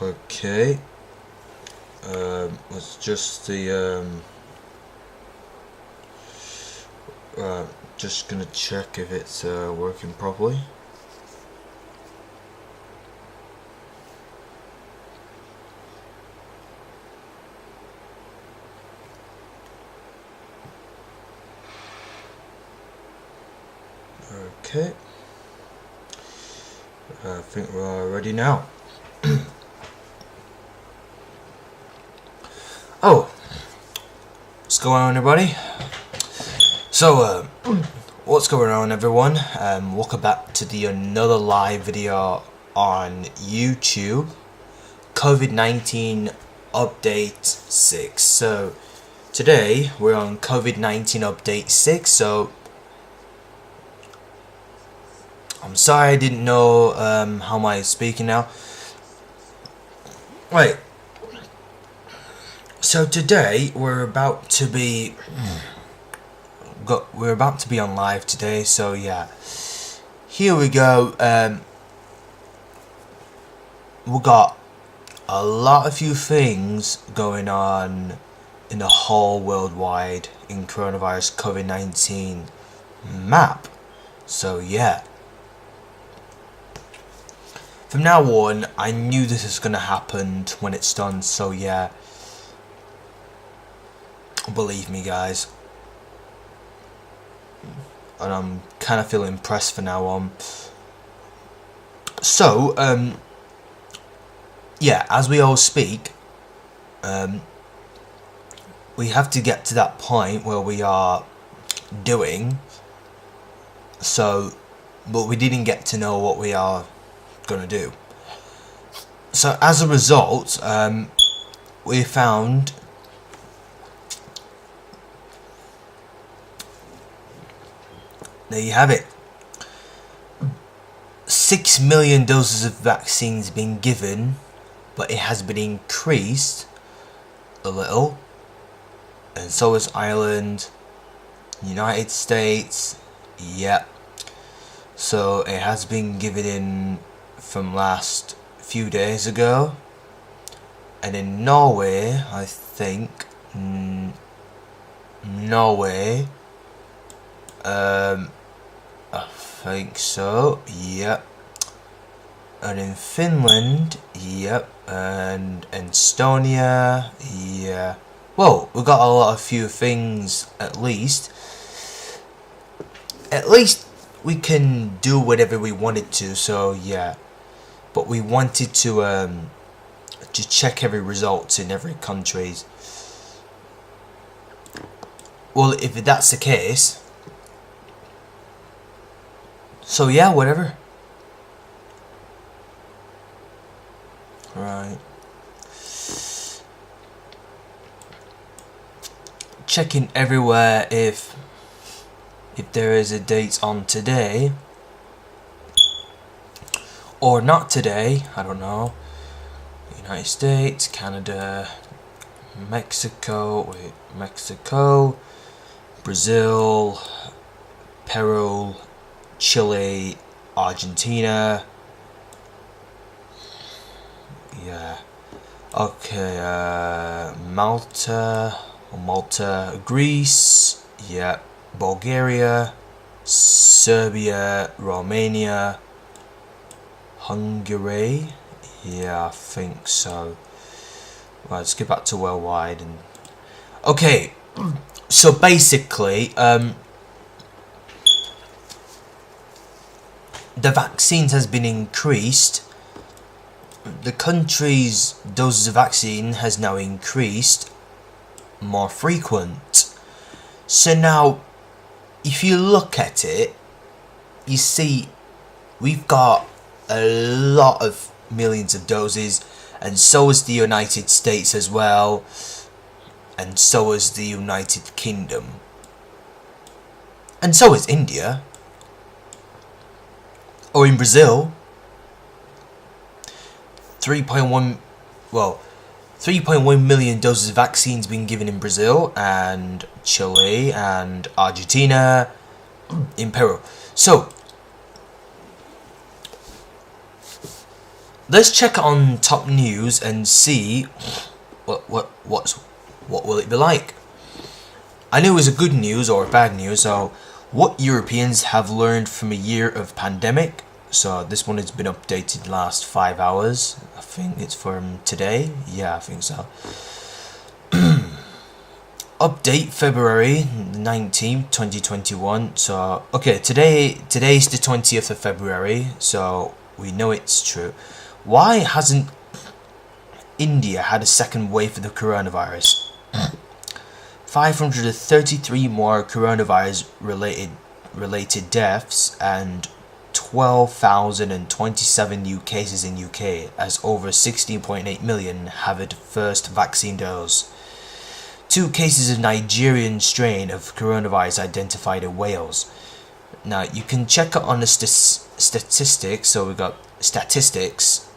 Okay. Let's just just gonna check if it's working properly. Okay. I think we're ready now. Oh, what's going on, everybody? So, what's going on, everyone? Welcome back to another live video on YouTube. COVID-19 update 6. So, today we're on COVID-19 update 6. So, I'm sorry I didn't know how am I speaking now. Right. So today we're about to be on live today. So yeah, here we go. We got a few things going on in the whole worldwide in coronavirus COVID-19 map. So yeah. From now on, I knew this was gonna happen when it's done, so yeah. Believe me, guys. And I'm kind of feeling impressed for now on. So, yeah, as we all speak, we have to get to that point where we are doing, so, but we didn't get to know what we are gonna do. So as a result, we found there you have it. 6 million doses of vaccines been given, but it has been increased a little, and so has Ireland, United States. Yep. So it has been given in from last few days ago, and in Norway, I think Norway, I think so, yep, and in Finland, yep, and Estonia, yeah. Well, we got a few things at least we can do whatever we wanted to, so yeah. But we wanted to check every results in every countries. Well, if that's the case, so yeah, whatever. Right. Checking everywhere if there is a date on today. Or not today, I don't know. United States, Canada, Mexico, Brazil, Peru, Chile, Argentina. Yeah. Okay, Malta, Greece, yeah, Bulgaria, Serbia, Romania, Hungary, yeah, I think so. Right, let's get back to worldwide. And okay, so basically, the vaccines has been increased. The country's doses of vaccine has now increased more frequent. So now, if you look at it, you see we've got a lot of millions of doses, and so is the United States as well, and so is the United Kingdom, and so is India, or in Brazil. 3.1 million doses of vaccines being given in Brazil, and Chile, and Argentina, in Peru. So let's check on top news and see what will it be like. I know it's a good news or bad news. So, what Europeans have learned from a year of pandemic. So this one has been updated last 5 hours. I think it's from today. Yeah, I think so. Update February 19th, 2021. So, okay, today's the 20th of February, so we know it's true. Why hasn't India had a second wave of the coronavirus? 533 more coronavirus related deaths and 12,027 new cases in UK, as over 16.8 million have had first vaccine dose. 2 cases of Nigerian strain of coronavirus identified in Wales. Now you can check on the statistics. So we got statistics.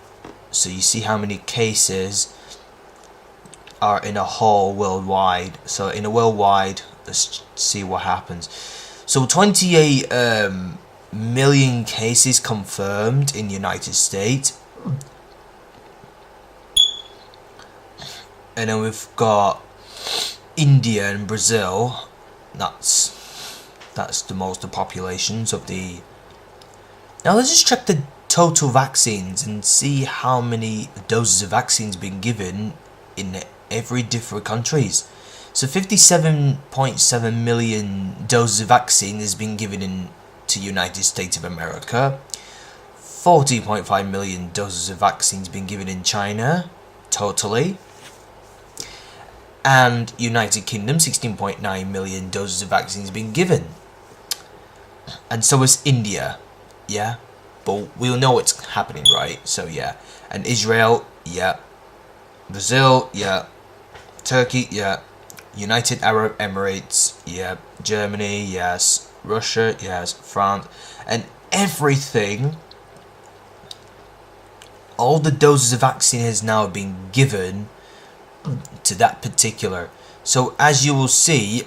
So you see how many cases are in a whole worldwide. So in a worldwide, let's see what happens. So 28 million cases confirmed in the United States, and then we've got India and Brazil. That's the most of the populations of the. Now let's just check the total vaccines and see how many doses of vaccines been given in every different countries. So 57.7 million doses of vaccine has been given in to United States of America. 40.5 million doses of vaccines been given in China totally. And United Kingdom, 16.9 million doses of vaccines been given. And so is India, yeah. But we'll know what's happening, right? So yeah. And Israel, yeah. Brazil, yeah. Turkey, yeah. United Arab Emirates, yeah. Germany, yes. Russia, yes. France, and everything. All the doses of vaccine has now been given to that particular. So as you will see,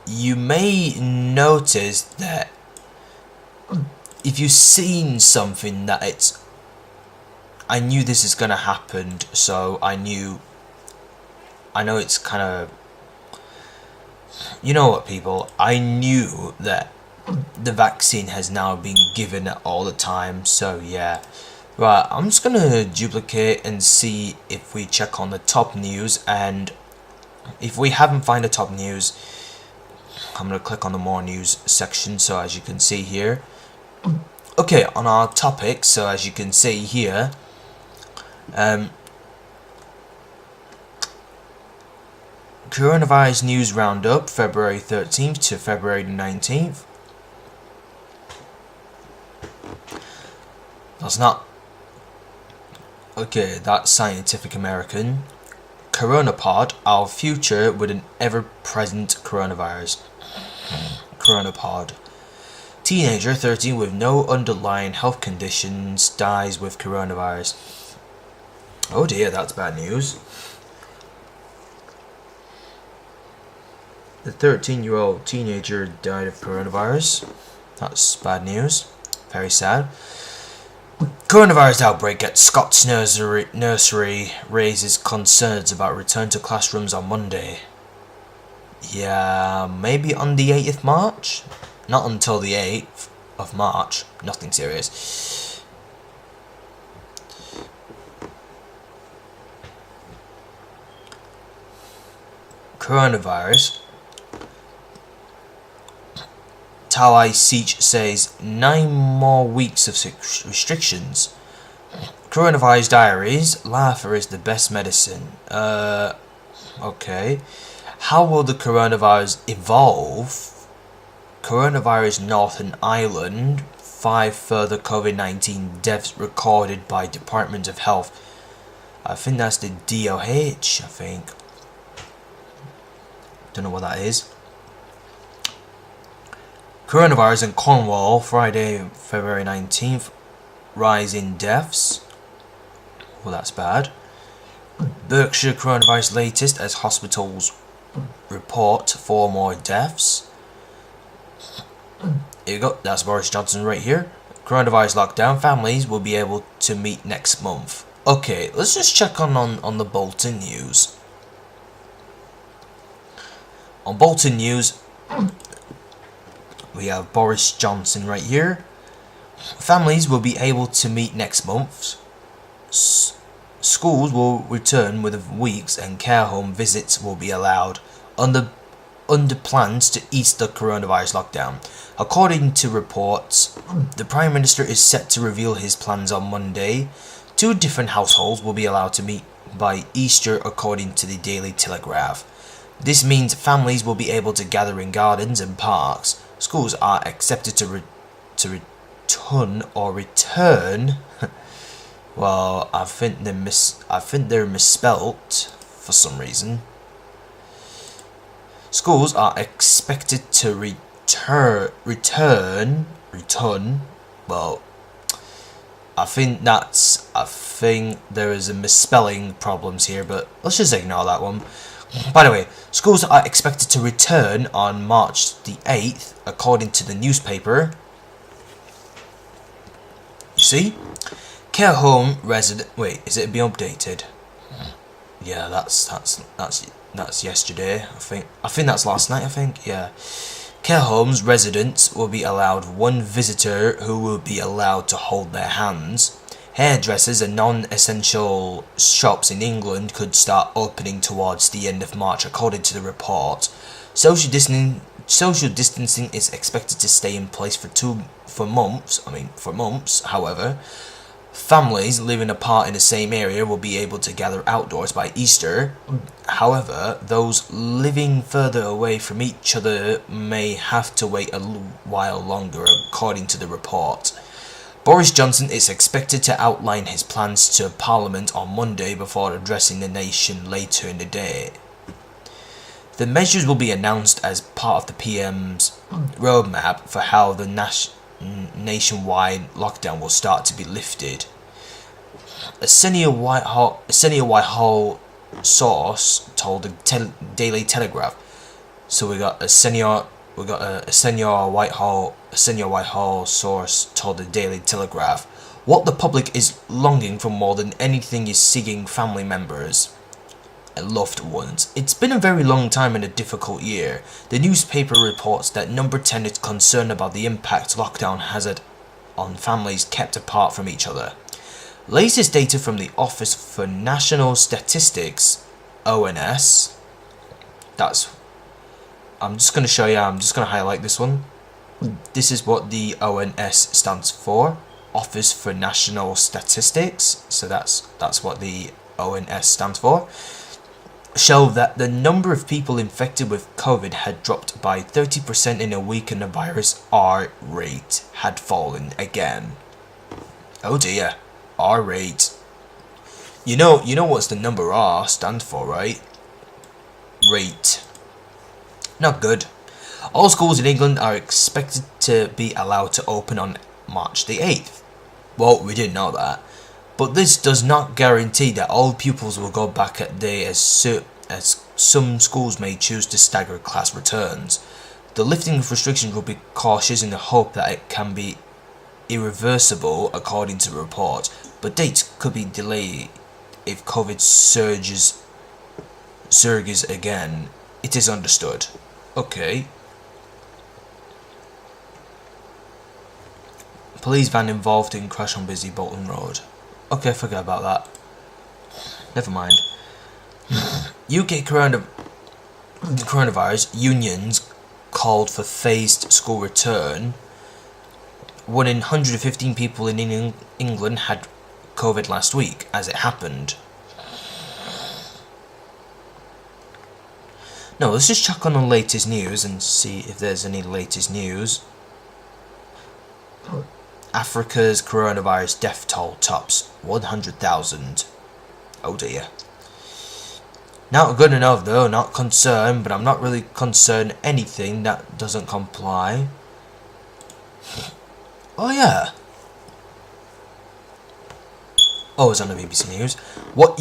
you may notice that if you've seen something that it's, I knew this is gonna happen, so I know it's kind of, you know what, people, I knew that the vaccine has now been given all the time. So yeah. Right, I'm just gonna duplicate and see if we check on the top news, and if we haven't found the top news, I'm gonna click on the more news section. So as you can see here, okay, on our topic, so as you can see here, coronavirus news roundup, February 13th to February 19th. That's not. Okay, that's Scientific American. Coronapod, our future with an ever-present coronavirus. Coronapod. Teenager 13 with no underlying health conditions dies with coronavirus. Oh dear, that's bad news. The 13-year-old teenager died of coronavirus. That's bad news. Very sad. Coronavirus outbreak at Scott's nursery raises concerns about return to classrooms on Monday. Yeah, maybe on the 8th of March? Not until the 8th of March. Nothing serious. Coronavirus. Tawai Seach says 9 more weeks of restrictions. Coronavirus diaries. Laughter is the best medicine. Okay. How will the coronavirus evolve? Coronavirus Northern Ireland. 5 further COVID-19 deaths recorded by Department of Health. I think that's the DOH, I think. Don't know what that is. Coronavirus in Cornwall, Friday, February 19th. Rise in deaths. Well, that's bad. Berkshire coronavirus latest as hospitals report 4 more deaths. Here you go, that's Boris Johnson right here. coronavirus lockdown, families will be able to meet next month. Okay, let's just check on the Bolton News. On Bolton News, we have Boris Johnson right here. Families will be able to meet next month. Schools will return within weeks and care home visits will be allowed under plans to ease the coronavirus lockdown. According to reports, the Prime Minister is set to reveal his plans on Monday. 2 different households will be allowed to meet by Easter, according to the Daily Telegraph. This means families will be able to gather in gardens and parks. Schools are expected to return. Well, I think they're misspelt for some reason. Schools are expected to return. Well, I think there is a misspelling problems here, but let's just ignore that one. By the way, schools are expected to return on March the 8th, according to the newspaper. You see? Care home resident. Wait, is it being updated? Yeah, that's yesterday. I think that's last night. I think, yeah. Care homes residents will be allowed 1 visitor who will be allowed to hold their hands. Hairdressers and non-essential shops in England could start opening towards the end of March, according to the report. Social distancing is expected to stay in place for months. However, families living apart in the same area will be able to gather outdoors by Easter. However, those living further away from each other may have to wait a while longer, according to the report. Boris Johnson is expected to outline his plans to Parliament on Monday before addressing the nation later in the day. The measures will be announced as part of the PM's roadmap for how the nationwide lockdown will start to be lifted. A senior Whitehall source told the Daily Telegraph. So we got a senior Whitehall source told the Daily Telegraph, what the public is longing for more than anything is seeing family members and loved ones. It's been a very long time and a difficult year. The newspaper reports that Number 10 is concerned about the impact lockdown has had on families kept apart from each other. Latest data from the Office for National Statistics, ONS, I'm just going to highlight this one. This is what the ONS stands for, Office for National Statistics, so that's what the ONS stands for, show that the number of people infected with COVID had dropped by 30% in a week and the virus R rate had fallen again. Oh dear, R rate. You know what's the number R stand for, right? Rate. Not good. All schools in England are expected to be allowed to open on March the 8th. Well, we didn't know that. But this does not guarantee that all pupils will go back at day as some schools may choose to stagger class returns. The lifting of restrictions will be cautious in the hope that it can be irreversible, according to the report. But dates could be delayed if COVID surges again. It is understood. Okay. Police van involved in crash on busy Bolton Road. Okay, forget about that. Never mind. UK coronavirus unions called for phased school return. 1 in 115 people in England had COVID last week, as it happened. No, let's just check on the latest news and see if there's any latest news. Africa's coronavirus death toll tops 100,000. Oh dear. Not good enough though, not concerned, but I'm not really concerned anything that doesn't comply. Oh yeah. Oh, it's on the BBC News. What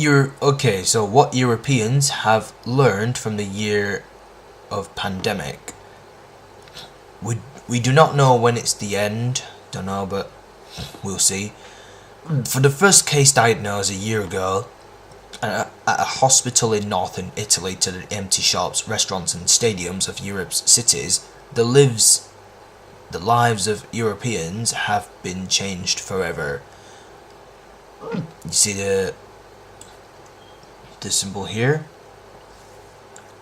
Europeans have learned from the year of pandemic. We do not know when it's the end. Don't know, but We'll see. For the first case diagnosed a year ago at a hospital in northern Italy to the empty shops, restaurants and stadiums of Europe's cities, the lives of Europeans have been changed forever. You see the symbol here,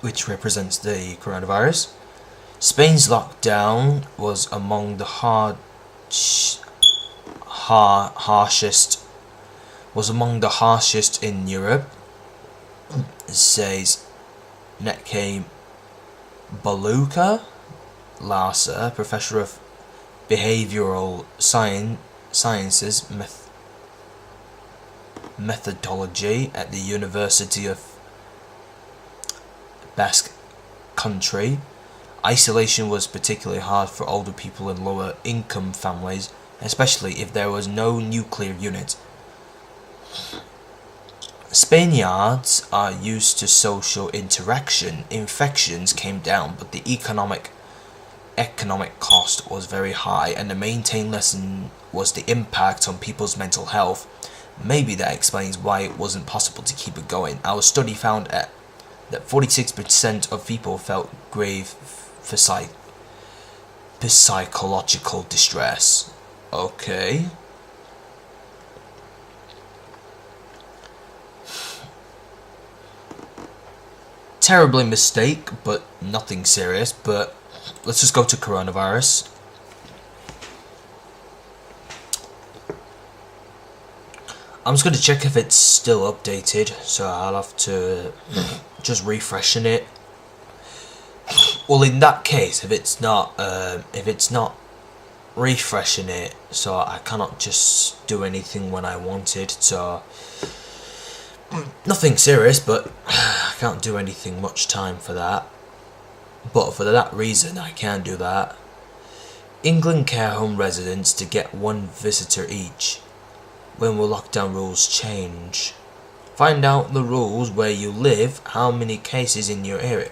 which represents the coronavirus. Spain's lockdown was among the harshest in Europe, says Netke Baluka Lassa, professor of behavioral sciences methodology at the University of Basque Country. Isolation was particularly hard for older people and lower income families, especially if there was no nuclear unit. Spaniards are used to social interaction. Infections came down, but the economic cost was very high, and the main lesson was the impact on people's mental health. Maybe that explains why it wasn't possible to keep it going. Our study found that 46% of people felt grave psychological distress. Okay. Terribly mistake, but nothing serious. But let's just go to coronavirus. I'm just going to check if it's still updated, so I'll have to just refreshing it. Well, in that case, if it's not refreshing it, so I cannot just do anything when I want it. So nothing serious, but I can't do anything much time for that. But for that reason, I can do that. England care home residents to get one visitor each. When will lockdown rules change? Find out the rules where you live, how many cases in your area.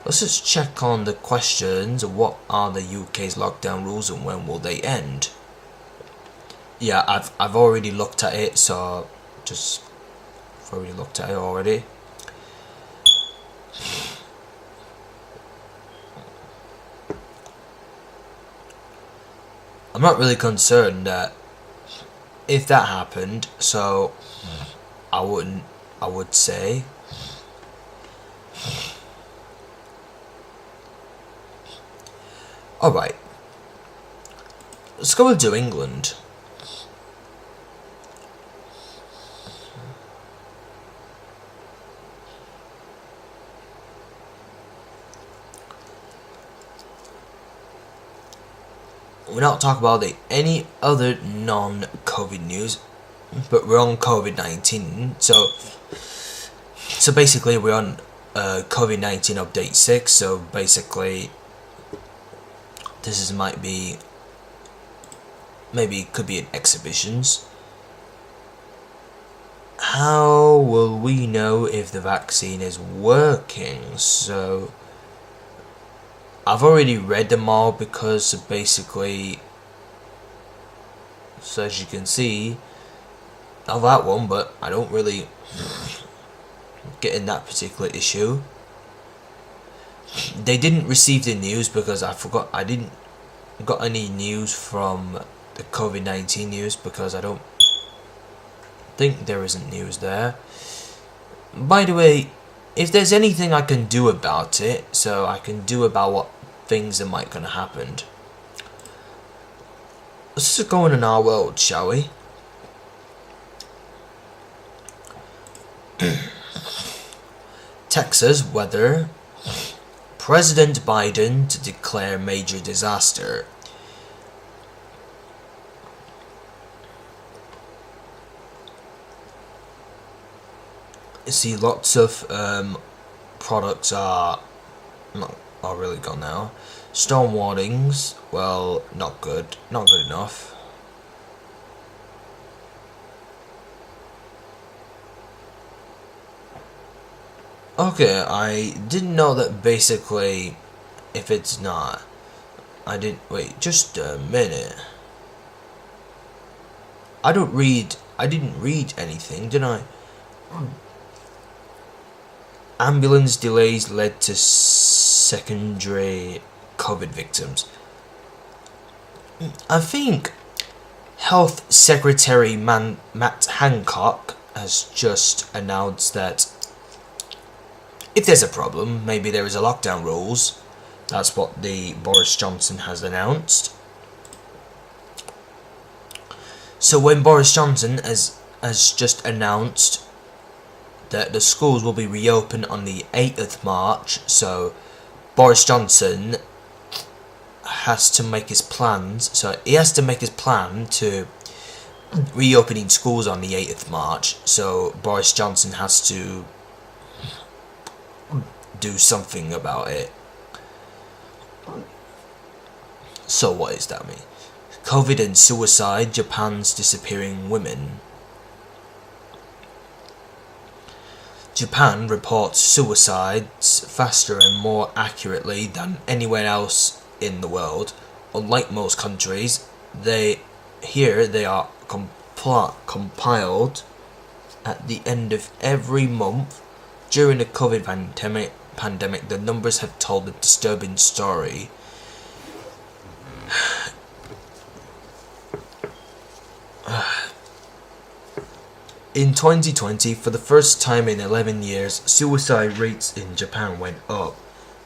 Let's just check on the questions. What are the UK's lockdown rules and when will they end? Yeah, I've already looked at it, so I've already looked at it already. I'm not really concerned that if that happened, so I would say alright, let's go and do England. We're not talking about any other non-COVID news, but we're on COVID-19. So basically, we're on COVID-19 update 6. So basically, this maybe it could be in exhibitions. How will we know if the vaccine is working? So I've already read them all because basically, so as you can see, not that one, but I don't really get in that particular issue. They didn't receive the news because I didn't got any news from the COVID-19 news because I don't think there isn't news there. By the way, if there's anything I can do about it, so I can do about what things that might gonna happen. Let's just go in our world, shall we? Texas weather. President Biden to declare major disaster. You see, lots of products are really gone now. Storm warnings, well, not good enough. Okay, I didn't know that basically, if it's not, wait, just a minute. I didn't read anything, did I? Ambulance delays led to secondary COVID victims. I think Health Secretary Matt Hancock has just announced that if there's a problem, maybe there is a lockdown rules. That's what the Boris Johnson has announced. So when Boris Johnson has just announced that the schools will be reopened on the 8th of March, so Boris Johnson has to make his plans. So he has to make his plan to reopening schools on the 8th of March. So Boris Johnson has to do something about it. So what does that mean? COVID and suicide, Japan's disappearing women. Japan reports suicides faster and more accurately than anywhere else in the world. Unlike most countries, they are compiled at the end of every month. During the COVID pandemic, the numbers have told a disturbing story. In 2020, for the first time in 11 years, suicide rates in Japan went up.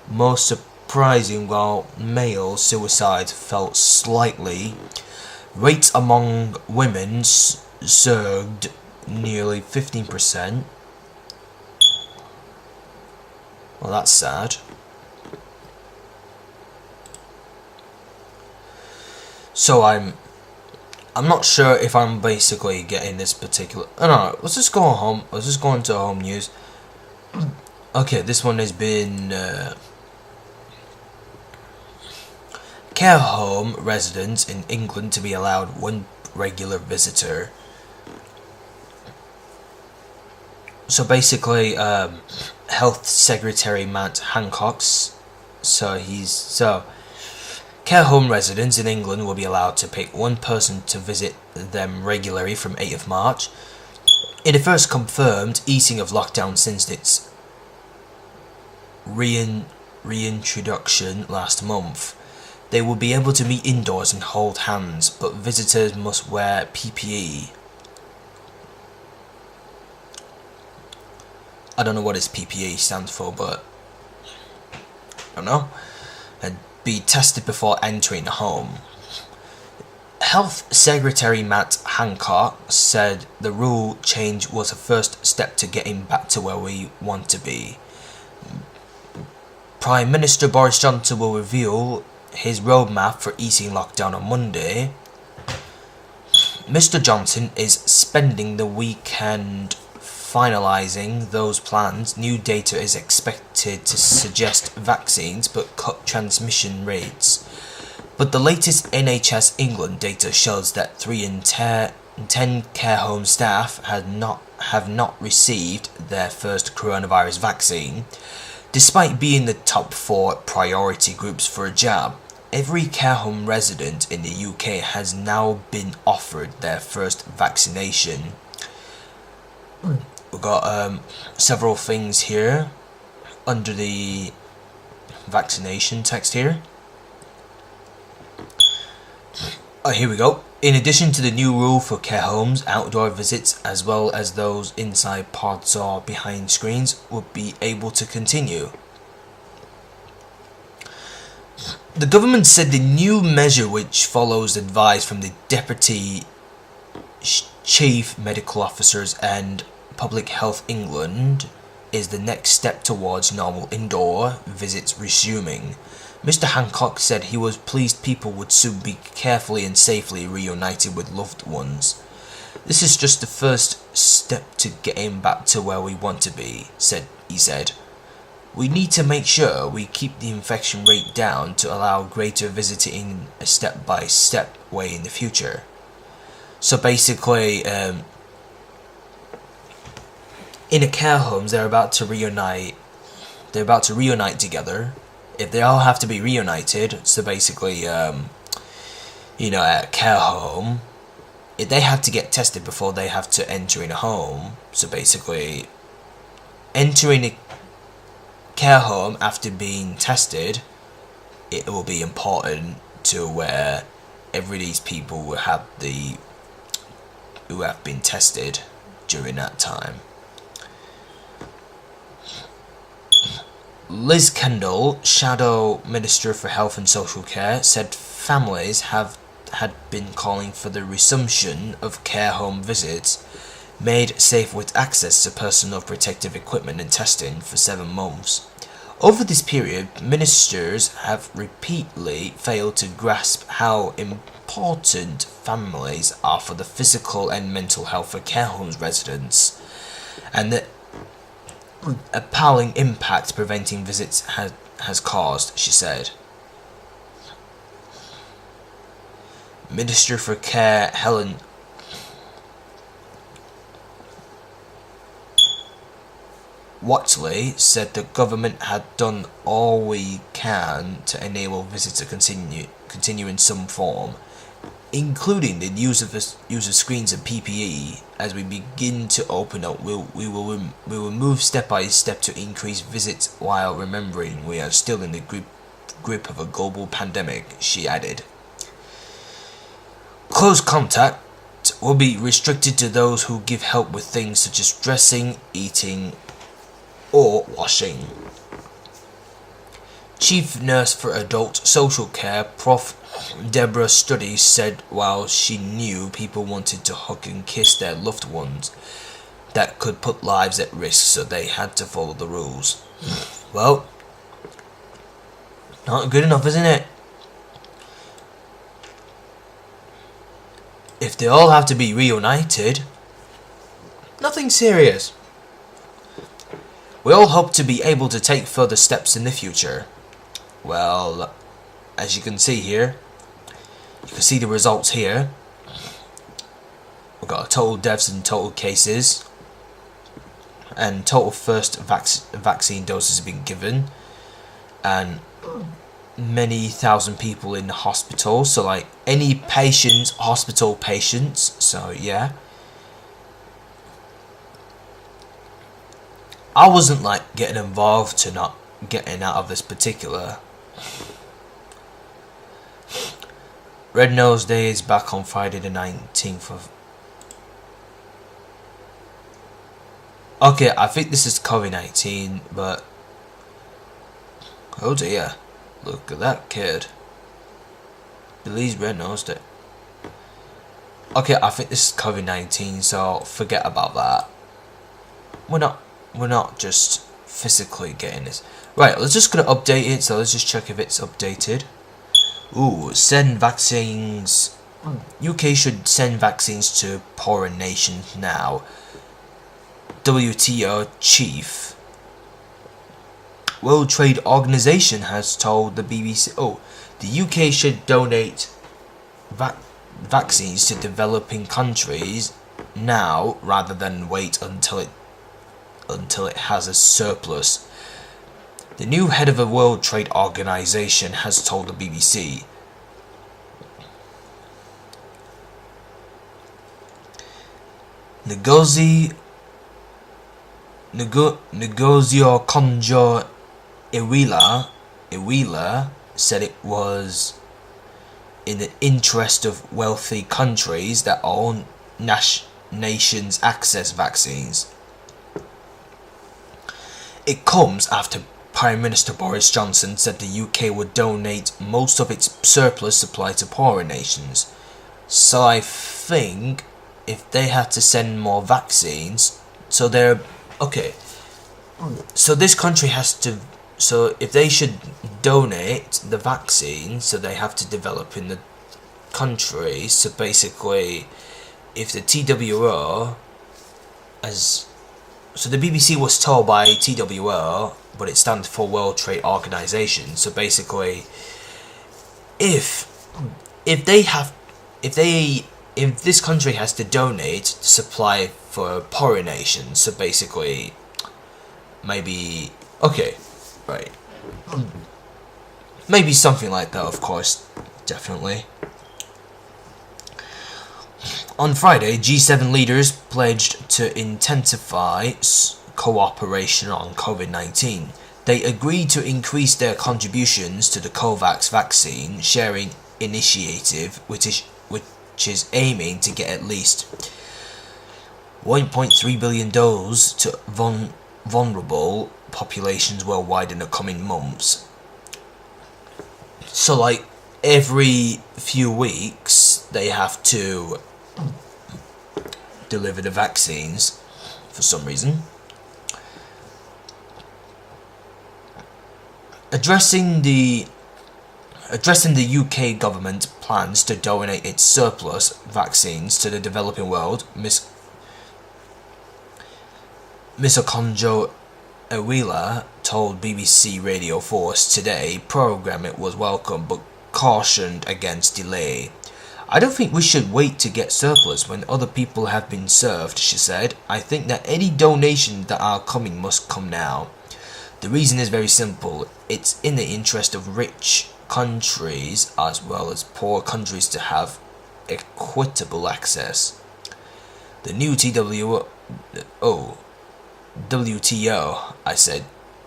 Most surprising, while male suicides fell slightly, rates among women surged nearly 15%. Well, that's sad. So I'm not sure if I'm basically getting this particular... Oh, no, let's just go home. Let's just go into home news. Okay, this one has been... care home residents in England to be allowed one regular visitor. So basically, Health Secretary Matt Hancock, care home residents in England will be allowed to pick one person to visit them regularly from 8th of March. In the first confirmed easing of lockdown since its reintroduction last month, they will be able to meet indoors and hold hands, but visitors must wear PPE. I don't know what this PPE stands for, but I don't know. And be tested before entering the home. Health Secretary Matt Hancock said the rule change was a first step to getting back to where we want to be. Prime Minister Boris Johnson will reveal his roadmap for easing lockdown on Monday. Mr. Johnson is spending the weekend finalising those plans. New data is expected to suggest vaccines but cut transmission rates. But the latest NHS England data shows that 3 in 10 care home staff have not received their first coronavirus vaccine. Despite being the top 4 priority groups for a jab, every care home resident in the UK has now been offered their first vaccination. We've got several things here under the vaccination text here. Here we go. In addition to the new rule for care homes, outdoor visits as well as those inside pods or behind screens will be able to continue. The government said the new measure, which follows advice from the Deputy Chief Medical Officers and Public Health England, is the next step towards normal indoor visits resuming. Mr. Hancock said he was pleased people would soon be carefully and safely reunited with loved ones. This is just the first step to getting back to where we want to be, he said. We need to make sure we keep the infection rate down to allow greater visiting a step-by-step way in the future. So basically, in the care homes, they're about to reunite together. If they all have to be reunited, so basically, at a care home, they have to get tested before they have to enter in a home. So basically, entering a care home after being tested, it will be important to where every these people will have who have been tested during that time. Liz Kendall, Shadow Minister for Health and Social Care, said families had been calling for the resumption of care home visits made safe with access to personal protective equipment and testing for 7 months. Over this period, ministers have repeatedly failed to grasp how important families are for the physical and mental health of care homes residents, and the appalling impact preventing visits has caused, she said. Minister for Care Helen Watley said the government had done all we can to enable visits to continue in some form, including the use of screens and PPE. As we begin to open up, we will move step by step to increase visits while remembering we are still in the grip of a global pandemic, she added. Close contact will be restricted to those who give help with things such as dressing, eating, or washing. Chief Nurse for Adult Social Care, Prof. Deborah Studdy, said while she knew people wanted to hug and kiss their loved ones, that could put lives at risk, so they had to follow the rules. Well, not good enough, isn't it? If they all have to be reunited, nothing serious. We all hope to be able to take further steps in the future. Well, as you can see here, you can see the results here. We've got total deaths and total cases, and total first vaccine doses have been given, and many thousand people in the hospital. So like any patients, hospital patients. So yeah, I wasn't like getting involved to not getting out of this particular. Red Nose Day is back on Friday the 19th of... Okay, I think this is COVID-19, but... Oh dear. Look at that kid. Billy's Red Nose Day. Okay, I think this is COVID-19, so forget about that. We're not just physically getting this. Right, let's just gonna update it, so let's just check if it's updated. Ooh, send vaccines. UK should send vaccines to poorer nations now. WTO chief. World Trade Organization has told the BBC, the UK should donate vaccines to developing countries now rather than wait until it has a surplus. The new head of the World Trade Organization has told the BBC. Negozio Conjo Iweala said it was in the interest of wealthy countries that all nations access vaccines. It comes after Prime Minister Boris Johnson said the UK would donate most of its surplus supply to poorer nations. So I think if they had to send more vaccines, so they're... Okay, so this country has to... So if they should donate the vaccine, so they have to develop in the country. So basically, if the TWO as... So the BBC was told by TWO, but it stands for World Trade Organization. So basically, if this country has to donate to supply for poorer nations, so basically, maybe okay, right, maybe something like that. Of course, definitely. On Friday, G7 leaders pledged to intensify cooperation on COVID-19. They agreed to increase their contributions to the COVAX vaccine sharing initiative, which is aiming to get at least 1.3 billion doses to vulnerable populations worldwide in the coming months. So, like, every few weeks, they have to deliver the vaccines for some reason. Addressing the UK government plans to donate its surplus vaccines to the developing world, Ms. Okonjo-Iweala told BBC Radio 4's Today programme it was welcome but cautioned against delay. "I don't think we should wait to get surplus when other people have been served," she said. "I think that any donations that are coming must come now. The reason is very simple. It's in the interest of rich countries as well as poor countries to have equitable access. The new WTO, I said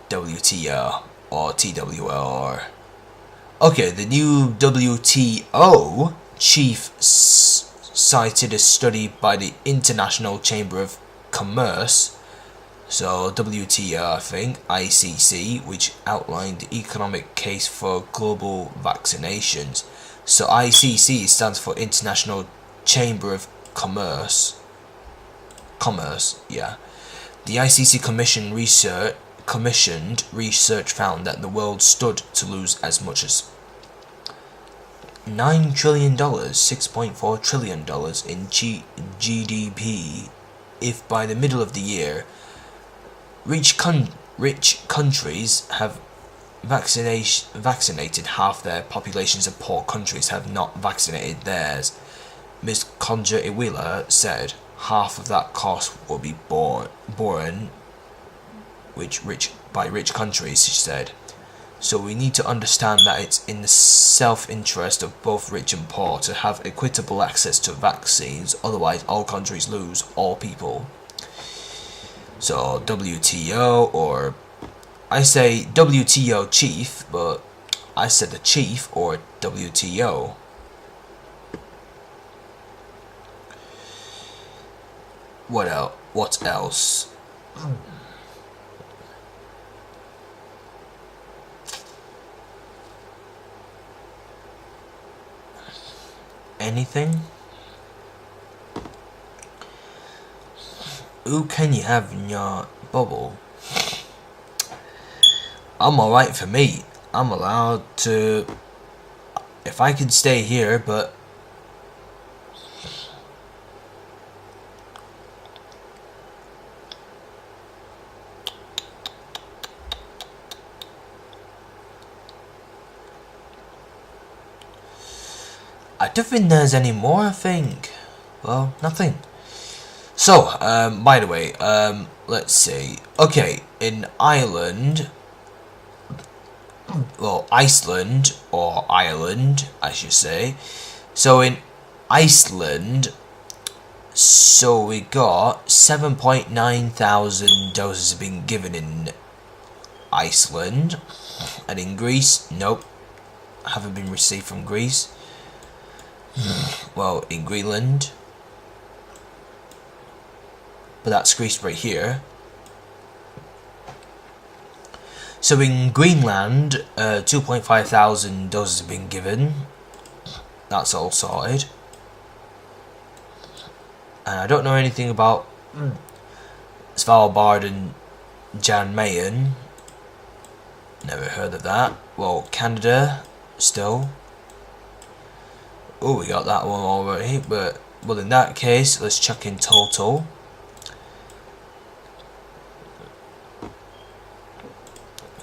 WTO or TWR. Okay, the new WTO chief cited a study by the International Chamber of Commerce, so WTO, I think, ICC, which outlined the economic case for global vaccinations. So ICC stands for International Chamber of Commerce. Yeah. The ICC commissioned research found that the world stood to lose as much as $9 trillion, $6.4 trillion in GDP if by the middle of the year rich countries have vaccinated half their populations and poor countries have not vaccinated theirs. Ms. Okonjo-Iweala said half of that cost will be borne by rich countries, she said. So we need to understand that it's in the self-interest of both rich and poor to have equitable access to vaccines, otherwise all countries lose, all people. So WTO, or I say WTO chief, but I said the chief, or WTO. What else? Anything? Who can you have in your bubble? I'm alright for me. I'm allowed to... If I could stay here, but... I don't think there's any more, I think. Well, nothing. So, by the way, let's see. Okay, in Iceland, or Ireland, I should say. So in Iceland, so we got 7.9 thousand doses being given in Iceland. And in Greece, nope, haven't been received from Greece. Well, in Greenland, but that's Greece right here. So in Greenland, 2.5 thousand doses have been given. That's all sorted. And I don't know anything about Svalbard and Jan Mayen. Never heard of that. Well, Canada, still. Oh, we got that one already, but well, in that case, let's check in total.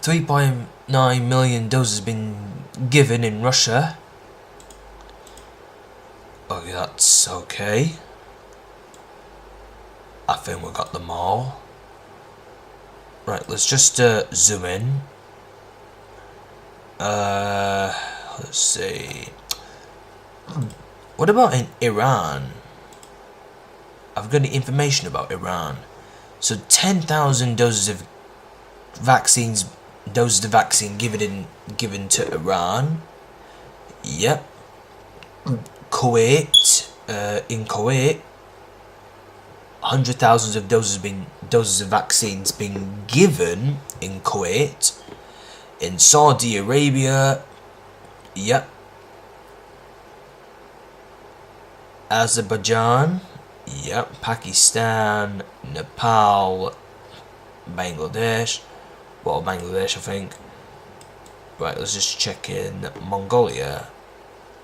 $3.9 million doses been given in Russia. Okay, that's okay. I think we got them all. Right, let's just zoom in. Let's see. What about in Iran? I've got the information about Iran. So 10,000 doses of vaccine given to Iran. Yep. Kuwait, in Kuwait, 100,000 of doses of vaccines being given in Kuwait. In Saudi Arabia, yep. Azerbaijan, yep. Pakistan, Nepal, Bangladesh. Well, Bangladesh, I think. Right, let's just check in Mongolia.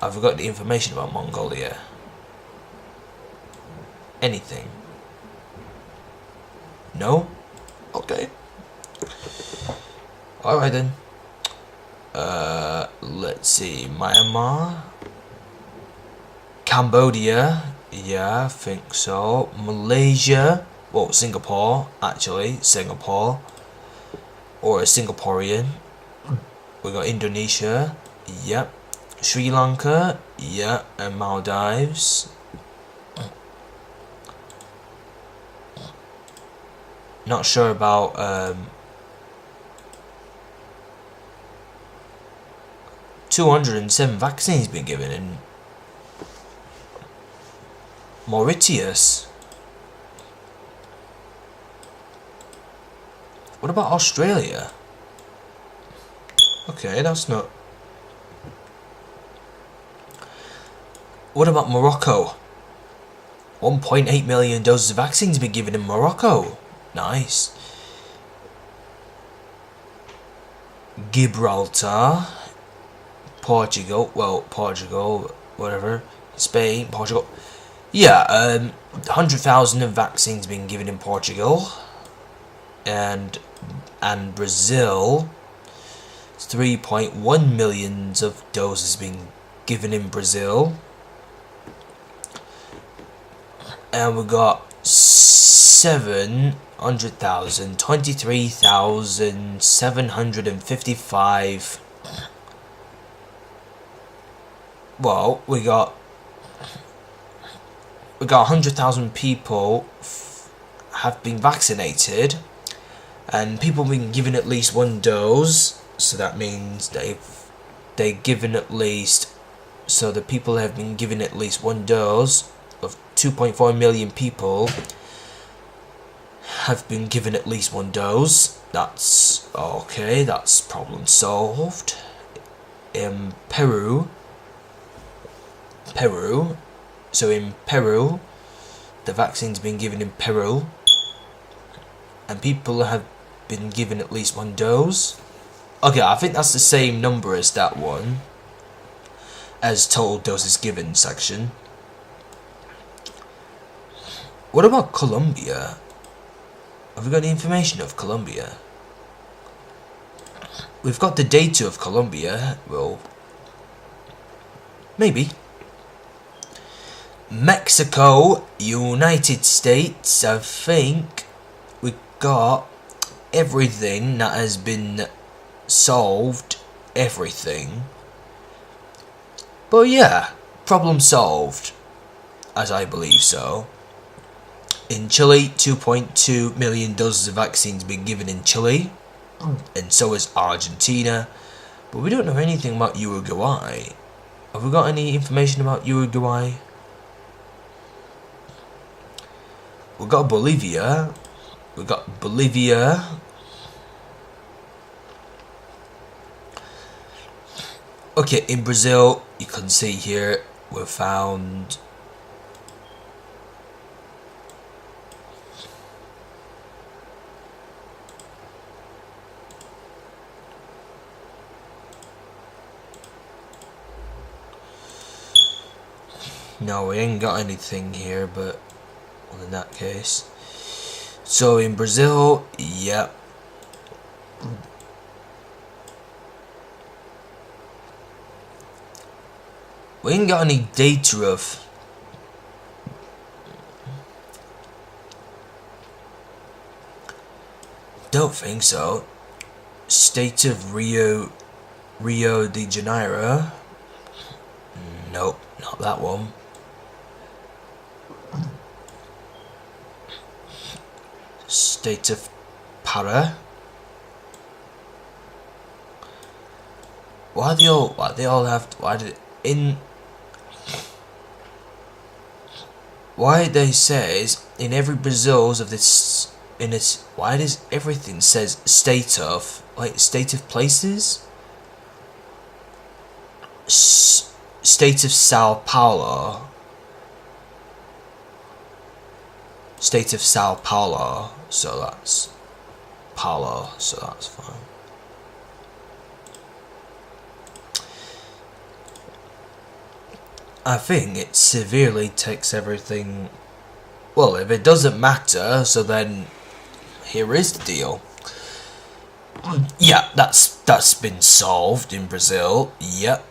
I forgot the information about Mongolia. Anything? No? Okay. Alright then. Let's see. Myanmar. Cambodia. Yeah, I think so. Malaysia. Well, Singapore, actually. Singapore. Or a Singaporean. We got Indonesia. Yep. Sri Lanka. Yeah. And Maldives. Not sure about 207 vaccines been given in Mauritius. What about Australia? Okay, that's not. What about Morocco? 1.8 million doses of vaccines been given in Morocco. Nice. Gibraltar. Portugal. Well, Portugal. Whatever. Spain. Portugal. Yeah, 100,000 of vaccines being given in Portugal. And Brazil. 3.1 million of doses being given in Brazil. And we got 700,000, 23,755. Well, we got 100,000 people have been vaccinated, and people have been given at least one dose. So that means they've given at least. So the people have been given at least one dose. Of 2.4 million people have been given at least one dose. That's okay, that's problem solved. In Peru, so in Peru, the vaccine's been given in Peru, and people have been given at least one dose. Okay, I think that's the same number as that one, as total doses given section. What about Colombia? Have we got any information of Colombia? We've got the data of Colombia. Well, maybe. Mexico, United States, I think we got everything that has been solved. Everything. But yeah, problem solved. As I believe so. In Chile, 2.2 million doses of vaccines been given in Chile, and so is Argentina, but we don't know anything about Uruguay. Have we got any information about Uruguay? We got Bolivia. Okay, in Brazil, you can see here we found. No, we ain't got anything here, but well, in that case. So in Brazil, yep. We ain't got any data of don't think so. State of Rio de Janeiro. Nope, not that one. state of para. Why they all have to, why they says in every Brazil's of this in its, why does everything says state of, like state of places? State of Sao Paulo. State of Sao Paulo, so that's Paulo, so that's fine. I think it severely takes everything. Well, if it doesn't matter, so then here is the deal. Yeah, that's been solved in Brazil. Yep.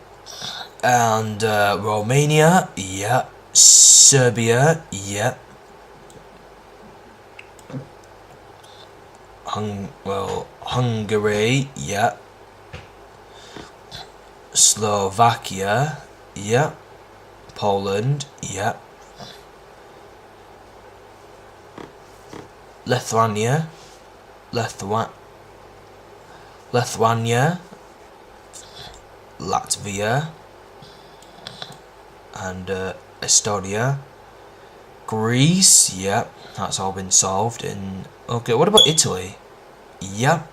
And Romania. Yep. Serbia. Yep. Hungary. Yep. Slovakia. Yep. Poland, yep. Lithuania, Latvia, and Estonia. Greece, yep, that's all been solved. And okay, what about Italy? Yep.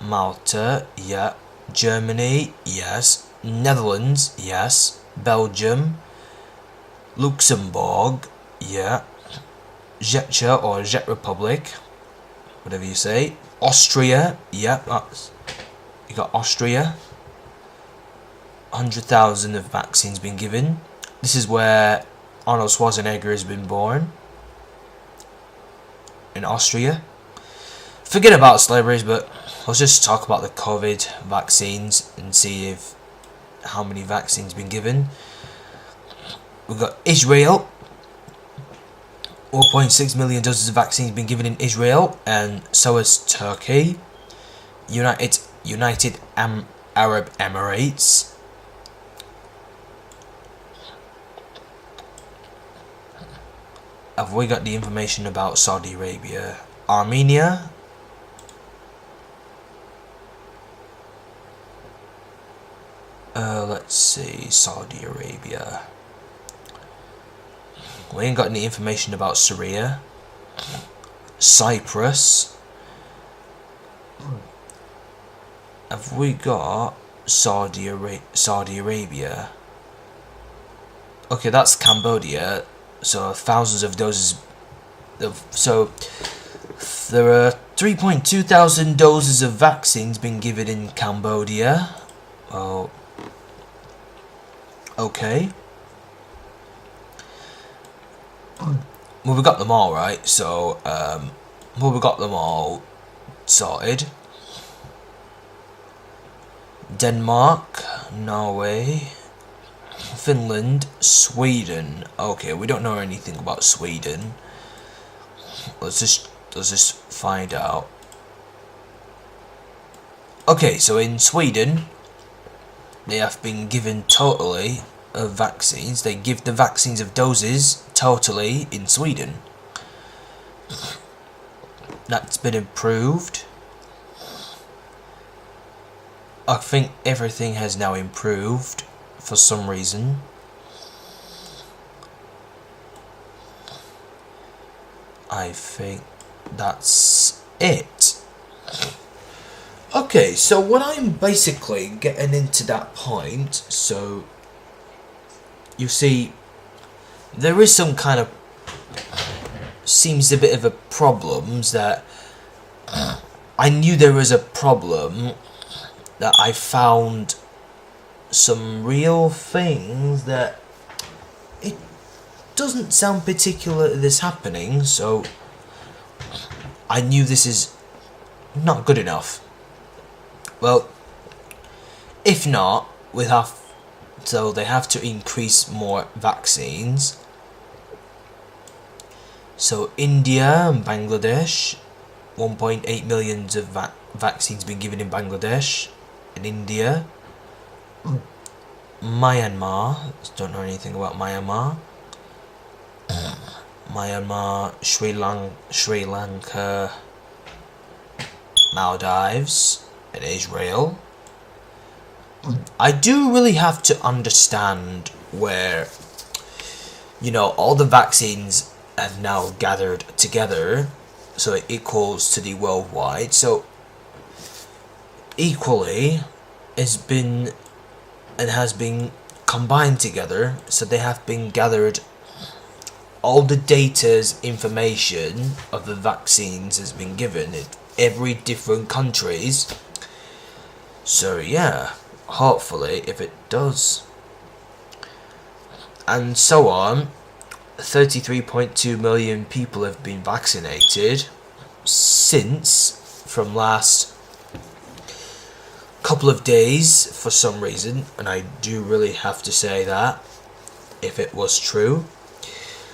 Malta, yep. Germany, yes. Netherlands, yes. Belgium, Luxembourg, yeah. Czechia or Czech Republic, whatever you say. Austria, yeah. You got Austria. 100,000 of vaccines been given. This is where Arnold Schwarzenegger has been born. In Austria. Forget about celebrities, but let's just talk about the COVID vaccines and see if how many vaccines been given. We've got Israel. 1.6 million doses of vaccines been given in Israel, and so has Turkey. United Arab Emirates. Have we got the information about Saudi Arabia? Armenia. Let's see, Saudi Arabia. We ain't got any information about Syria. Cyprus. Have we got Saudi Arabia? Okay, that's Cambodia. So thousands of doses. So there are 3.2 thousand doses of vaccines being given in Cambodia. Oh. Okay. Well, we got them all right, so well, we got them all sorted. Denmark, Norway, Finland, Sweden. Okay, we don't know anything about Sweden. Let's just find out. Okay, so in Sweden, they have been given totally of vaccines. They give the vaccines of doses totally in Sweden. That's been improved. I think everything has now improved for some reason. I think that's it. Okay, so when I'm basically getting into that point, so you see, there is some kind of, seems a bit of a problems that I knew there was a problem, that I found some real things that it doesn't sound particular this happening, so I knew this is not good enough. Well, if not, so they have to increase more vaccines. So India and Bangladesh, 1.8 million of vaccines been given in Bangladesh, in India. Myanmar, don't know anything about Myanmar. Myanmar, Sri Lanka, Maldives, and Israel. I do really have to understand where, all the vaccines have now gathered together, so it equals to the worldwide. So equally has been combined together, so they have been gathered. All the data's information of the vaccines has been given in every different countries. So yeah, hopefully if it does. And so on, 33.2 million people have been vaccinated from last couple of days for some reason, and I do really have to say that if it was true.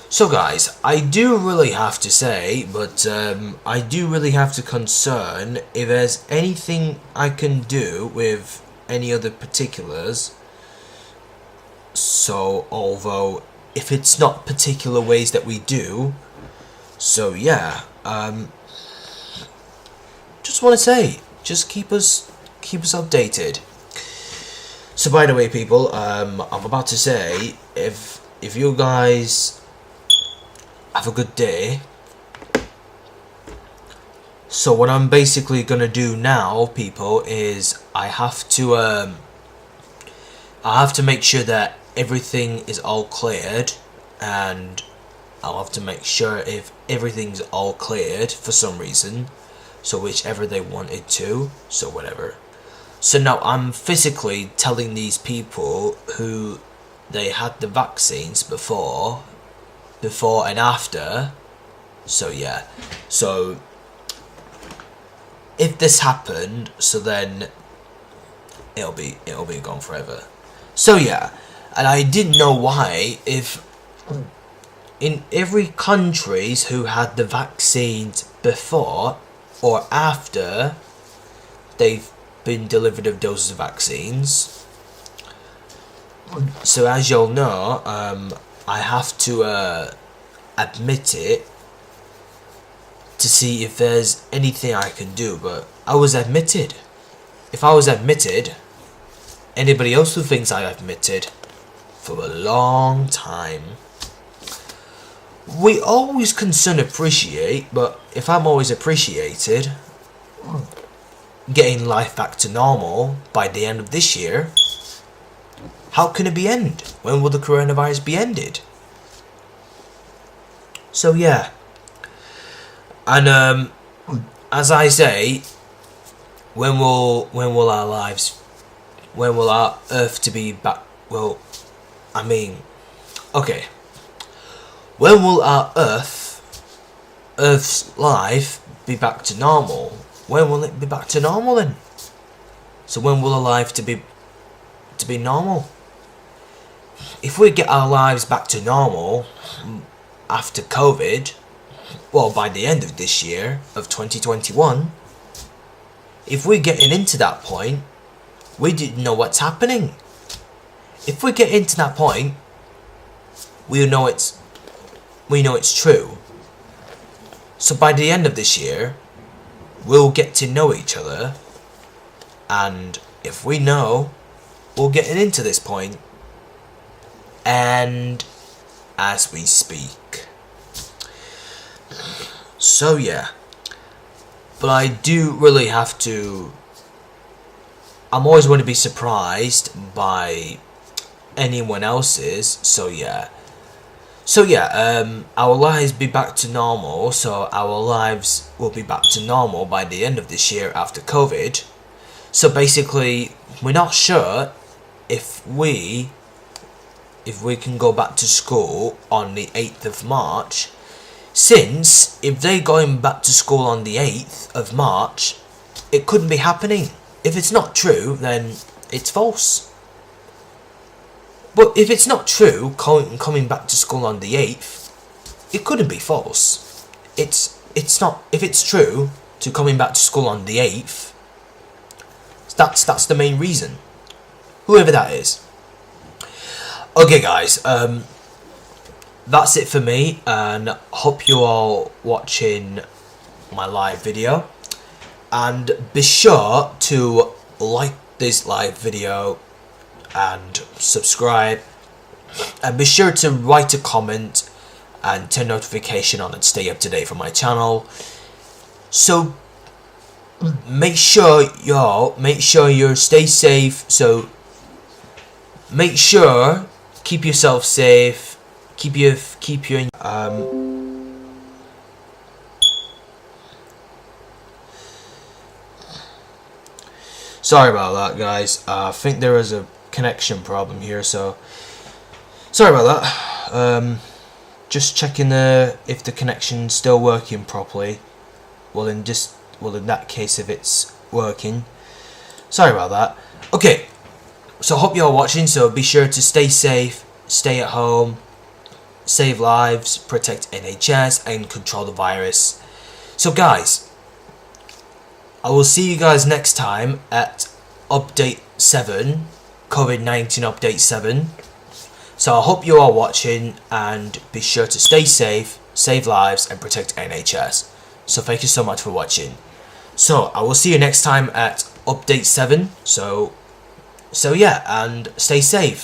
So guys, I do really have to say, but I do really have to concern if there's anything I can do with any other particulars. So although if it's not particular ways that we do, so yeah, just want to say, just keep us updated. So by the way, people, I'm about to say, if you guys have a good day. So what I'm basically gonna do now, people, is I have to make sure that everything is all cleared, and I'll have to make sure if everything's all cleared for some reason, so whichever they wanted to, so whatever. So now I'm physically telling these people who they had the vaccines before and after. So yeah, so if this happened, so then it'll be gone forever. So yeah, and I didn't know why, if in every countries who had the vaccines before or after they've been delivered of doses of vaccines. So as you'll know, I have to admit it to see if there's anything I can do, but I was admitted. If I was admitted, anybody else who thinks I admitted for a long time. We always concern appreciate, but if I'm always appreciated, getting life back to normal by the end of this year, how can it be end? When will the coronavirus be ended? So yeah, and as I say, when will our Earth to be back? Well, I mean, okay. When will our Earth's life be back to normal? When will it be back to normal then? So when will our life to be normal? If we get our lives back to normal after COVID, well, by the end of this year, of 2021, if we're getting into that point, we didn't know what's happening. If we get into that point, we know it's true. So by the end of this year, we'll get to know each other, and if we know, we're getting into this point, and as we speak. So yeah, but I do really have to, I'm always going to be surprised by anyone else's, so yeah. So yeah, our lives be back to normal, so our lives will be back to normal by the end of this year after COVID. So basically, we're not sure if we can go back to school on the 8th of March, since if they're going back to school on the 8th of March, it couldn't be happening. If it's not true, then it's false. But if it's not true, coming back to school on the 8th, it couldn't be false. It's not. If it's true to coming back to school on the 8th, that's the main reason. Whoever that is. Okay, guys. That's it for me, and hope you all watching my live video. and be sure to like this live video and subscribe, and be sure to write a comment and turn notification on and stay up to date for my channel. So make sure you stay safe. So make sure, keep yourself safe, keep your sorry about that, guys. I think there is a connection problem here, so sorry about that. Just checking if the connection's still working properly. Well, in that case, if it's working, sorry about that. Okay, so hope you're watching. So be sure to stay safe, stay at home, save lives, protect NHS, and control the virus. So guys, I will see you guys next time at update 7, COVID-19 update 7. So I hope you are watching, and be sure to stay safe, save lives, and protect NHS. So thank you so much for watching. So I will see you next time at update 7. So yeah, and stay safe.